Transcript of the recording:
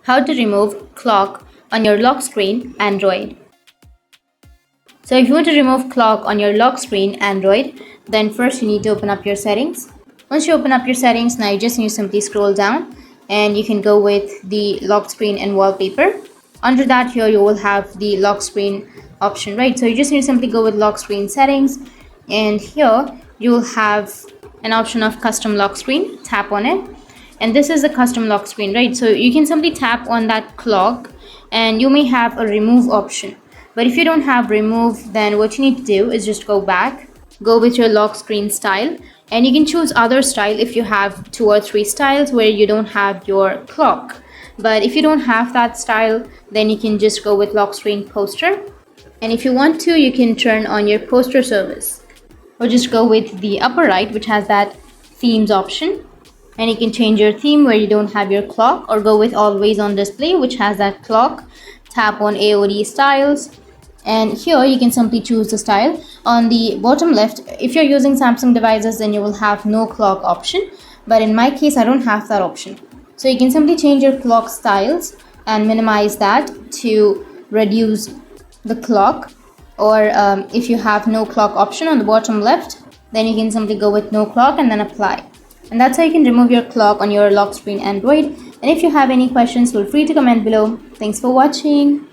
How to remove clock on your lock screen Android. So if you want to remove clock on your lock screen Android, then first you need to open up your settings. Once you open up your settings, now you just need to simply scroll down and you can go with the lock screen and wallpaper. Under that, here you will have the lock screen option, right? So you just need to simply go with lock screen settings, and here you will have an option of custom lock screen. Tap on it, and this is the custom lock screen, right? So you can simply tap on that clock and you may have a remove option. But if you don't have remove, then what you need to do is just go back, go with your lock screen style, and you can choose other style if you have 2 or 3 styles where you don't have your clock. But if you don't have that style, then you can just go with lock screen poster. And if you want to, you can turn on your poster service, or just go with the upper right, which has that themes option, and you can change your theme where you don't have your clock, or go with always on display, which has that clock. Tap on AOD styles, and here you can simply choose the style. On the bottom left, if you're using Samsung devices, then you will have no clock option, but in my case I don't have that option. So you can simply change your clock styles and minimize that to reduce the clock, or if you have no clock option on the bottom left, then you can simply go with no clock and then apply. And that's how you can remove your clock on your lock screen Android. And if you have any questions, feel free to comment below. Thanks for watching.